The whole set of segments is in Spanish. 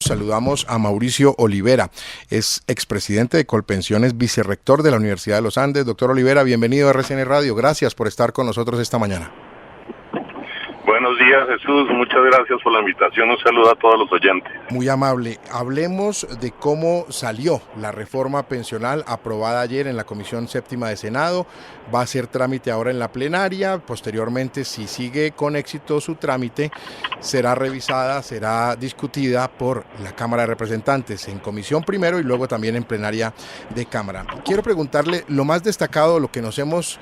saludamos a Mauricio Olivera, es expresidente de Colpensiones, vicerrector de la Universidad de los Andes. Doctor Olivera, bienvenido a RCN Radio, gracias por estar con nosotros esta mañana. Buenos días, Jesús, muchas gracias por la invitación, un saludo a todos los oyentes. Muy amable. Hablemos de cómo salió la reforma pensional aprobada ayer en la Comisión Séptima de Senado. Va a ser trámite ahora en la plenaria. Posteriormente, si sigue con éxito su trámite, será revisada, será discutida por la Cámara de Representantes en comisión primero y luego también en plenaria de Cámara. Quiero preguntarle lo más destacado, lo que nos hemos,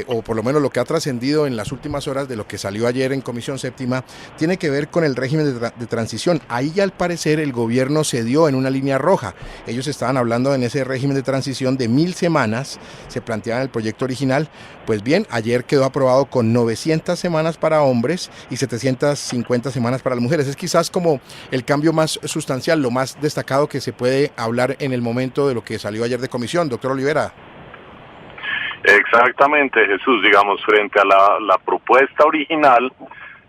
o por lo menos lo que ha trascendido en las últimas horas de lo que salió ayer en Comisión Séptima, tiene que ver con el régimen de transición. Ahí ya al parecer el gobierno cedió en una línea roja. Ellos estaban hablando en ese régimen de transición de 1000 semanas, se planteaba en el proyecto original. Pues bien, ayer quedó aprobado con 900 semanas para hombres y 750 semanas para las mujeres. Es quizás como el cambio más sustancial, lo más destacado que se puede hablar en el momento de lo que salió ayer de comisión. Doctor Olivera. Exactamente, Jesús, digamos, frente a la propuesta original,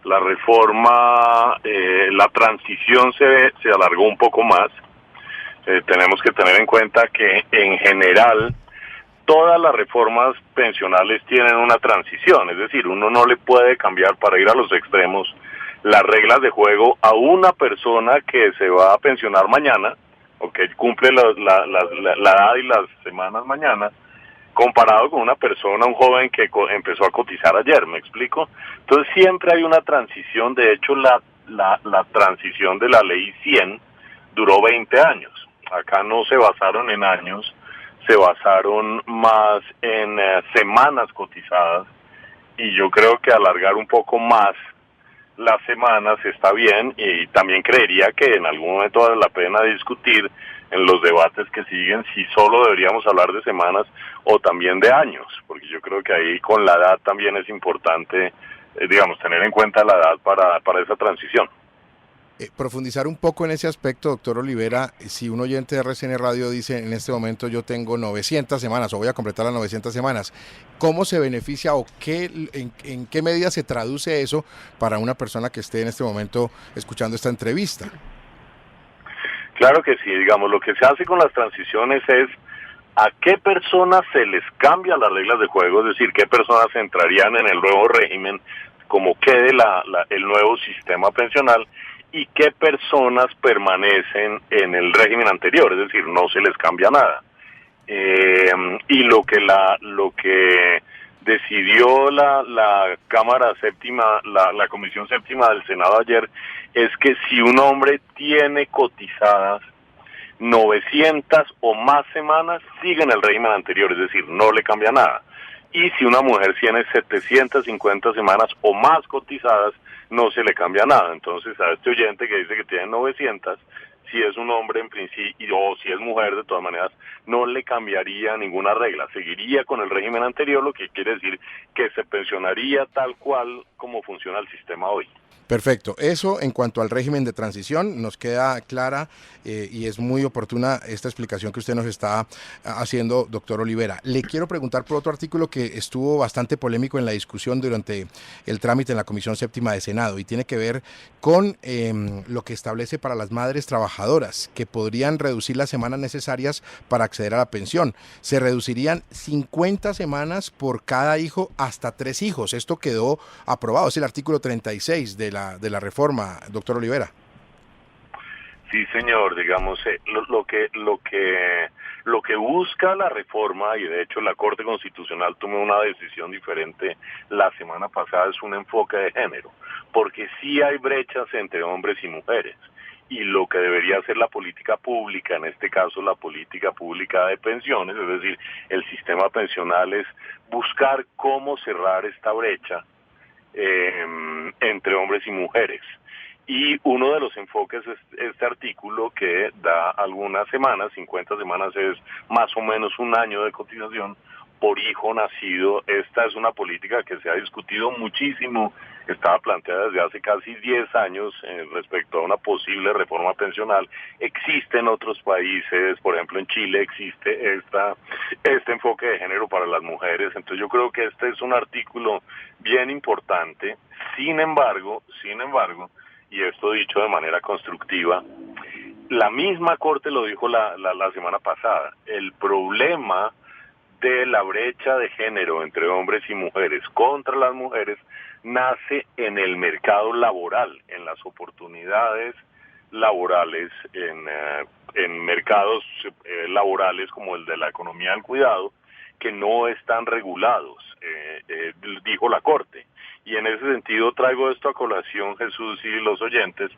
la reforma, la transición se alargó un poco más. Tenemos que tener en cuenta que en general todas las reformas pensionales tienen una transición, es decir, uno no le puede cambiar para ir a los extremos las reglas de juego a una persona que se va a pensionar mañana o que cumple la edad y las semanas mañana, comparado con una persona, un joven que empezó a cotizar ayer, ¿me explico? Entonces siempre hay una transición. De hecho la transición de la ley 100 duró 20 años, acá no se basaron en años, se basaron más en semanas cotizadas, y yo creo que alargar un poco más las semanas está bien, y también creería que en algún momento vale la pena discutir en los debates que siguen si solo deberíamos hablar de semanas o también de años, porque yo creo que ahí con la edad también es importante, digamos, tener en cuenta la edad para esa transición. Profundizar un poco en ese aspecto, doctor Olivera. Si un oyente de RCN Radio dice en este momento yo tengo 900 semanas o voy a completar las 900 semanas, ¿cómo se beneficia o en qué medida se traduce eso para una persona que esté en este momento escuchando esta entrevista? Claro que sí, digamos, lo que se hace con las transiciones es a qué personas se les cambia las reglas de juego, es decir, qué personas entrarían en el nuevo régimen, como quede el nuevo sistema pensional, y qué personas permanecen en el régimen anterior, es decir, no se les cambia nada. Y lo que decidió la Cámara Séptima, la Comisión Séptima del Senado ayer, es que si un hombre tiene cotizadas 900 o más semanas, sigue en el régimen anterior, es decir, no le cambia nada. Y si una mujer tiene 750 semanas o más cotizadas, no se le cambia nada. Entonces, a este oyente que dice que tiene 900, si es un hombre en principio, o si es mujer, de todas maneras, no le cambiaría ninguna regla. Seguiría con el régimen anterior, lo que quiere decir que se pensionaría tal cual como funciona el sistema hoy. Perfecto. Eso en cuanto al régimen de transición nos queda clara y es muy oportuna esta explicación que usted nos está haciendo, doctor Olivera. Le quiero preguntar por otro artículo que estuvo bastante polémico en la discusión durante el trámite en la Comisión Séptima de Senado y tiene que ver con lo que establece para las madres trabajadoras, que podrían reducir las semanas necesarias para acceder a la pensión. Se reducirían 50 semanas por cada hijo hasta 3 hijos. Esto quedó aprobado, es el artículo 36 de la reforma, doctor Olivera. Sí, señor, digamos, lo que busca la reforma, y de hecho la Corte Constitucional tomó una decisión diferente la semana pasada, es un enfoque de género, porque sí hay brechas entre hombres y mujeres, y lo que debería ser la política pública, en este caso la política pública de pensiones, es decir, el sistema pensional, es buscar cómo cerrar esta brecha entre hombres y mujeres. Y uno de los enfoques es este artículo que da algunas semanas, 50 semanas es más o menos un año de cotización por hijo nacido. Esta es una política que se ha discutido muchísimo, estaba planteada desde hace casi 10 años respecto a una posible reforma pensional. Existe en otros países, por ejemplo en Chile existe este enfoque de género para las mujeres, entonces yo creo que este es un artículo bien importante. Sin embargo, y esto dicho de manera constructiva, La misma Corte lo dijo la semana pasada. El problema de la brecha de género entre hombres y mujeres contra las mujeres nace en el mercado laboral, en las oportunidades laborales, en mercados laborales como el de la economía del cuidado, que no están regulados, dijo la Corte. Y en ese sentido traigo esto a colación, Jesús y los oyentes,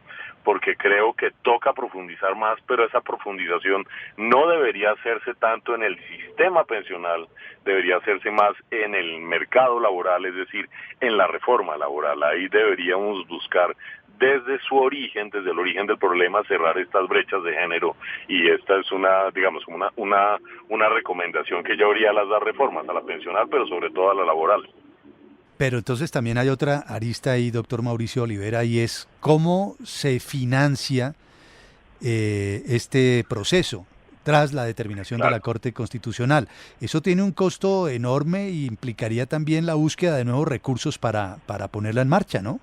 porque creo que toca profundizar más, pero esa profundización no debería hacerse tanto en el sistema pensional, debería hacerse más en el mercado laboral, es decir, en la reforma laboral. Ahí deberíamos buscar desde su origen, desde el origen del problema, cerrar estas brechas de género, y esta es una recomendación que yo haría a las dos reformas, a la pensional, pero sobre todo a la laboral. Pero entonces también hay otra arista ahí, doctor Mauricio Olivera, y es cómo se financia este proceso tras la determinación de la Claro. Corte Constitucional. Eso tiene un costo enorme y implicaría también la búsqueda de nuevos recursos para ponerla en marcha, ¿no?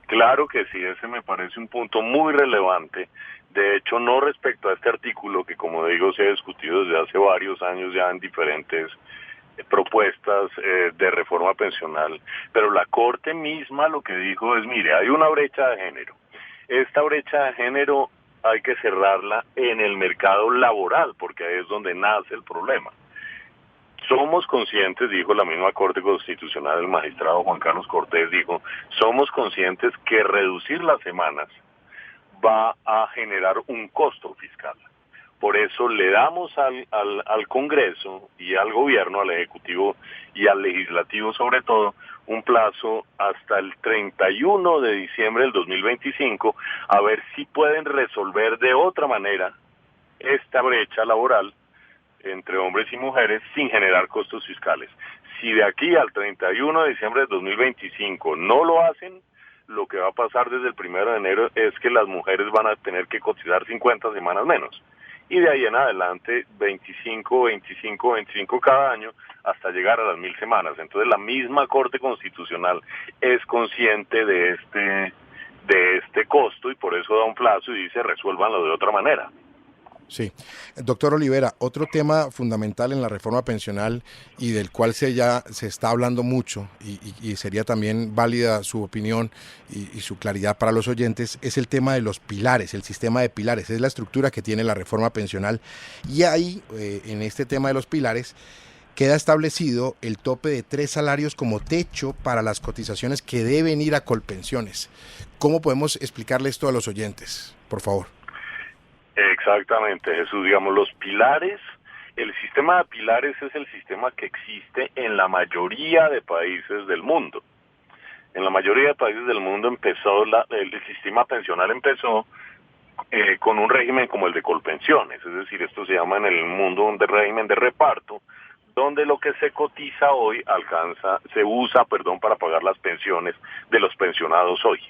Claro que sí, ese me parece un punto muy relevante. De hecho, no respecto a este artículo, que como digo se ha discutido desde hace varios años ya en diferentes propuestas de reforma pensional, pero la Corte misma lo que dijo es, mire, hay una brecha de género. Esta brecha de género hay que cerrarla en el mercado laboral, porque ahí es donde nace el problema. Somos conscientes, dijo la misma Corte Constitucional, el magistrado Juan Carlos Cortés dijo, somos conscientes que reducir las semanas va a generar un costo fiscal. Por eso le damos al Congreso y al Gobierno, al Ejecutivo y al Legislativo sobre todo, un plazo hasta el 31 de diciembre del 2025 a ver si pueden resolver de otra manera esta brecha laboral entre hombres y mujeres sin generar costos fiscales. Si de aquí al 31 de diciembre de 2025 no lo hacen, lo que va a pasar desde el 1 de enero es que las mujeres van a tener que cotizar 50 semanas menos. Y de ahí en adelante 25 cada año hasta llegar a las 1000 semanas. Entonces la misma Corte Constitucional es consciente de este costo y por eso da un plazo y dice resuélvanlo de otra manera. Sí. Doctor Olivera, otro tema fundamental en la reforma pensional y del cual ya se está hablando mucho y sería también válida su opinión y su claridad para los oyentes, es el tema de los pilares, el sistema de pilares, es la estructura que tiene la reforma pensional y ahí, en este tema de los pilares, queda establecido el tope de 3 salarios como techo para las cotizaciones que deben ir a Colpensiones. ¿Cómo podemos explicarle esto a los oyentes, por favor? Exactamente, Jesús. Digamos, los pilares, el sistema de pilares es el sistema que existe en la mayoría de países del mundo. En la mayoría de países del mundo el sistema pensional empezó con un régimen como el de Colpensiones, es decir, esto se llama en el mundo un régimen de reparto, donde lo que se cotiza hoy se usa para pagar las pensiones de los pensionados hoy.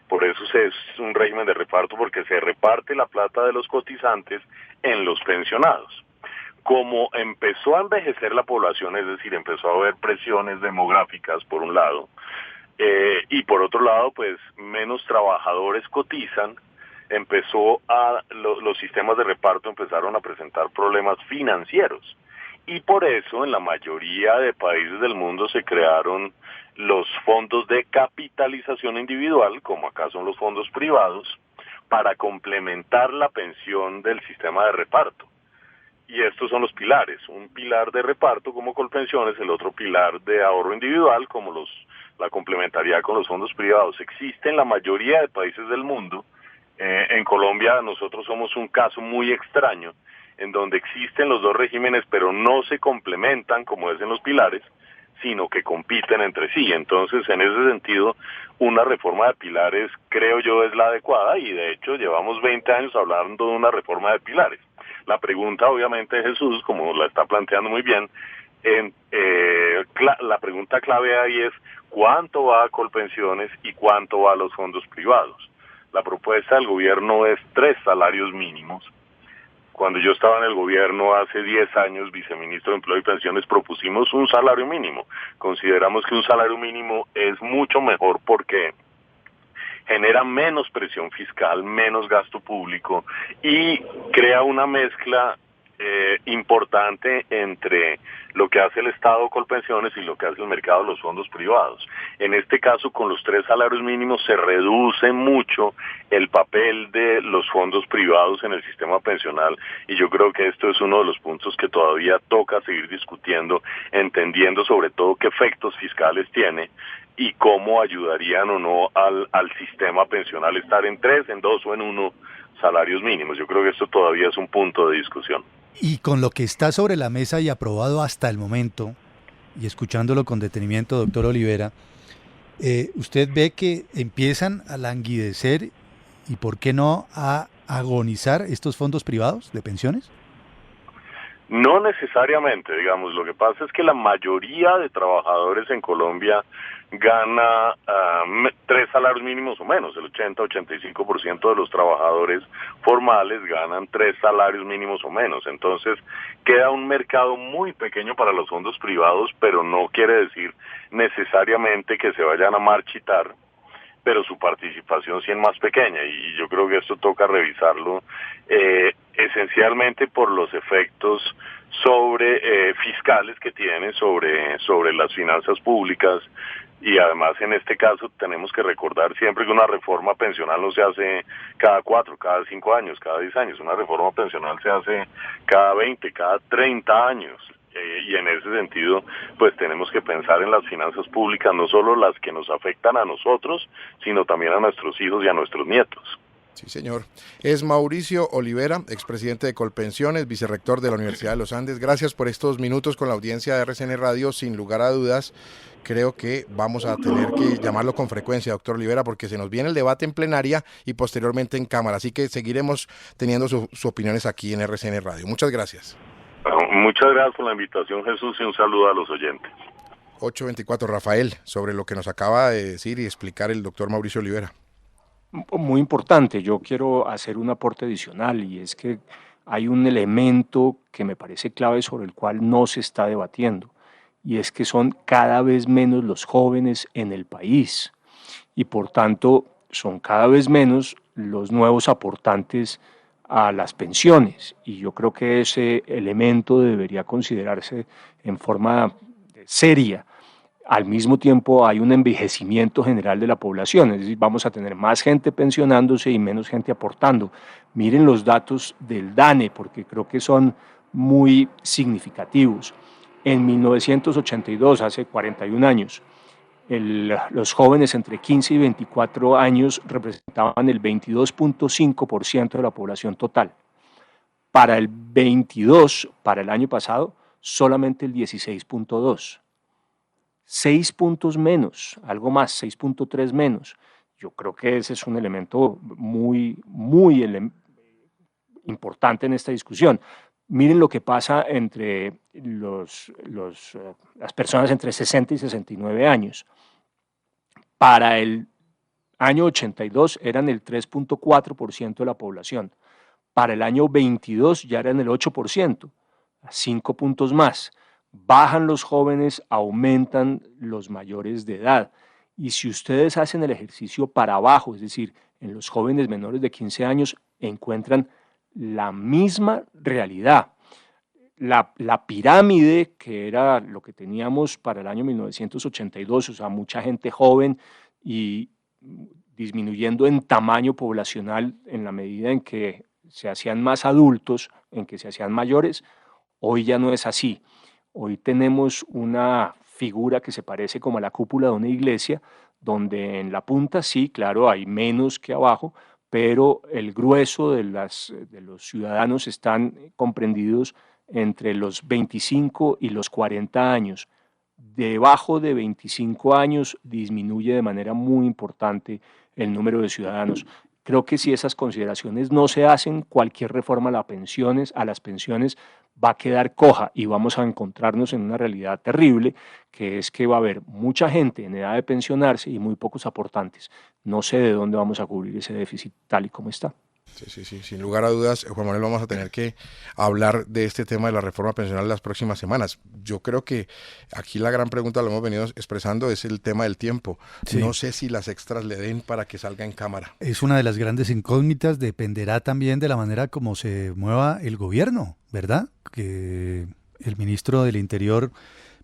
Por eso es un régimen de reparto, porque se reparte la plata de los cotizantes en los pensionados. Como empezó a envejecer la población, es decir, empezó a haber presiones demográficas por un lado, y por otro lado, pues menos trabajadores cotizan, los sistemas de reparto empezaron a presentar problemas financieros. Y por eso en la mayoría de países del mundo se crearon los fondos de capitalización individual, como acá son los fondos privados, para complementar la pensión del sistema de reparto. Y estos son los pilares, un pilar de reparto como Colpensiones, el otro pilar de ahorro individual como la complementariedad con los fondos privados. Existe en la mayoría de países del mundo. En Colombia nosotros somos un caso muy extraño, en donde existen los dos regímenes, pero no se complementan como es en los pilares, sino que compiten entre sí. Entonces, en ese sentido, una reforma de pilares, creo yo, es la adecuada, y de hecho llevamos 20 años hablando de una reforma de pilares. La pregunta, obviamente, Jesús, como la está planteando muy bien, la pregunta clave ahí es ¿cuánto va a Colpensiones y cuánto va a los fondos privados? La propuesta del gobierno es 3 salarios mínimos. Cuando yo estaba en el gobierno hace 10 años, viceministro de Empleo y Pensiones, propusimos un salario mínimo. Consideramos que un salario mínimo es mucho mejor porque genera menos presión fiscal, menos gasto público y crea una mezcla importante entre lo que hace el Estado Colpensiones y lo que hace el mercado de los fondos privados. En este caso, con los 3 salarios mínimos se reduce mucho el papel de los fondos privados en el sistema pensional y yo creo que esto es uno de los puntos que todavía toca seguir discutiendo, entendiendo sobre todo qué efectos fiscales tiene y cómo ayudarían o no al sistema pensional estar en 3, en 2 o en 1 salarios mínimos. Yo creo que esto todavía es un punto de discusión. Y con lo que está sobre la mesa y aprobado hasta el momento, y escuchándolo con detenimiento, doctor Olivera, ¿usted ve que empiezan a languidecer y por qué no a agonizar estos fondos privados de pensiones? No necesariamente, digamos, lo que pasa es que la mayoría de trabajadores en Colombia gana 3 salarios mínimos o menos, el 80-85% de los trabajadores formales ganan 3 salarios mínimos o menos, entonces queda un mercado muy pequeño para los fondos privados, pero no quiere decir necesariamente que se vayan a marchitar, pero su participación sí es más pequeña y yo creo que esto toca revisarlo esencialmente por los efectos sobre fiscales que tiene sobre las finanzas públicas y además en este caso tenemos que recordar siempre que una reforma pensional no se hace cada 4, cada 5 años, cada 10 años, una reforma pensional se hace cada 20, cada 30 años. Y en ese sentido, pues tenemos que pensar en las finanzas públicas, no solo las que nos afectan a nosotros, sino también a nuestros hijos y a nuestros nietos. Sí, señor. Es Mauricio Olivera, expresidente de Colpensiones, vicerrector de la Universidad de los Andes. Gracias por estos minutos con la audiencia de RCN Radio. Sin lugar a dudas, creo que vamos a tener que llamarlo con frecuencia, doctor Olivera, porque se nos viene el debate en plenaria y posteriormente en Cámara. Así que seguiremos teniendo sus opiniones aquí en RCN Radio. Muchas gracias. Muchas gracias por la invitación, Jesús, y un saludo a los oyentes. 8:24, Rafael, sobre lo que nos acaba de decir y explicar el doctor Mauricio Olivera. Muy importante, yo quiero hacer un aporte adicional y es que hay un elemento que me parece clave sobre el cual no se está debatiendo y es que son cada vez menos los jóvenes en el país y por tanto son cada vez menos los nuevos aportantes a las pensiones y yo creo que ese elemento debería considerarse en forma seria. Al mismo tiempo hay un envejecimiento general de la población, es decir, vamos a tener más gente pensionándose y menos gente aportando. Miren los datos del DANE porque creo que son muy significativos. En 1982, hace 41 años, los jóvenes entre 15 y 24 años representaban el 22.5% de la población total. Para el 22, para el año pasado, solamente el 16.2%. 6 puntos menos, algo más, 6.3 menos. Yo creo que ese es un elemento muy importante en esta discusión. Miren lo que pasa entre las personas entre 60 y 69 años. Para el año 82 eran el 3.4% de la población. Para el año 22 ya eran el 8%, 5 puntos más. Bajan los jóvenes, aumentan los mayores de edad. Y si ustedes hacen el ejercicio para abajo, es decir, en los jóvenes menores de 15 años, encuentran la misma realidad. La pirámide, que era lo que teníamos para el año 1982, o sea, mucha gente joven y disminuyendo en tamaño poblacional en la medida en que se hacían más adultos, en que se hacían mayores, hoy ya no es así. Hoy tenemos una figura que se parece como a la cúpula de una iglesia, donde en la punta sí, claro, hay menos que abajo, pero el grueso de los ciudadanos están comprendidos entre los 25 y los 40 años. Debajo de 25 años disminuye de manera muy importante el número de ciudadanos. Creo que si esas consideraciones no se hacen, cualquier reforma a las pensiones va a quedar coja y vamos a encontrarnos en una realidad terrible, que es que va a haber mucha gente en edad de pensionarse y muy pocos aportantes. No sé de dónde vamos a cubrir ese déficit tal y como está. Sí, sin lugar a dudas, Juan Manuel, vamos a tener que hablar de este tema de la reforma pensional las próximas semanas. Yo creo que aquí la gran pregunta, lo hemos venido expresando, es el tema del tiempo. Sí. No sé si las extras le den para que salga en Cámara. Es una de las grandes incógnitas, dependerá también de la manera como se mueva el gobierno, ¿verdad? Que el ministro del Interior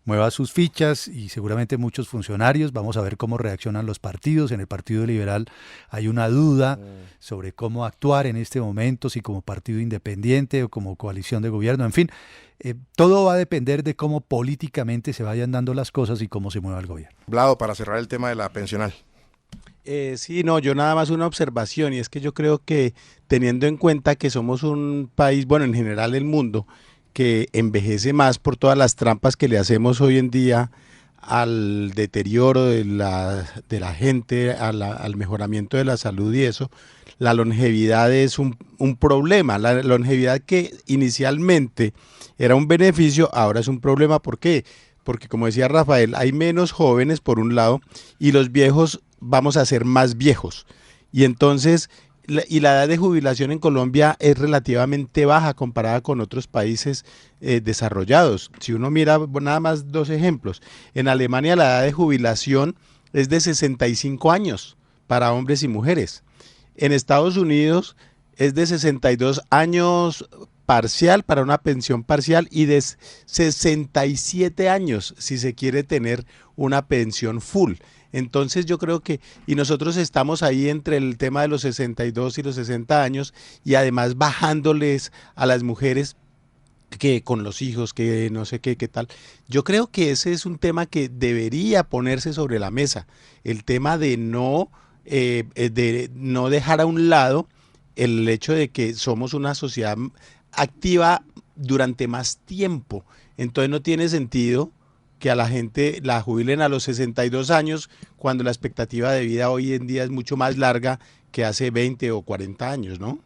mueva sus fichas y seguramente muchos funcionarios. Vamos a ver cómo reaccionan los partidos. En el Partido Liberal hay una duda sobre cómo actuar en este momento, si como partido independiente o como coalición de gobierno. En fin, todo va a depender de cómo políticamente se vayan dando las cosas y cómo se mueva el gobierno. Vlado, para cerrar el tema de la pensional. Sí, no, yo nada más una observación, y es que yo creo que teniendo en cuenta que somos un país, bueno, en general el mundo, que envejece más por todas las trampas que le hacemos hoy en día al deterioro de la gente, al mejoramiento de la salud y eso, la longevidad es un problema. La longevidad que inicialmente era un beneficio, ahora es un problema. ¿Por qué? Porque como decía Rafael, hay menos jóvenes por un lado y los viejos vamos a ser más viejos. Y entonces la edad de jubilación en Colombia es relativamente baja comparada con otros países desarrollados. Si uno mira nada más 2 ejemplos, en Alemania la edad de jubilación es de 65 años para hombres y mujeres. En Estados Unidos es de 62 años parcial para una pensión parcial y de 67 años si se quiere tener una pensión full. Entonces yo creo que, y nosotros estamos ahí entre el tema de los 62 y los 60 años y además bajándoles a las mujeres que con los hijos, que no sé qué tal. Yo creo que ese es un tema que debería ponerse sobre la mesa, el tema de no dejar a un lado el hecho de que somos una sociedad activa durante más tiempo. Entonces no tiene sentido que a la gente la jubilen a los 62 años cuando la expectativa de vida hoy en día es mucho más larga que hace 20 o 40 años, ¿no?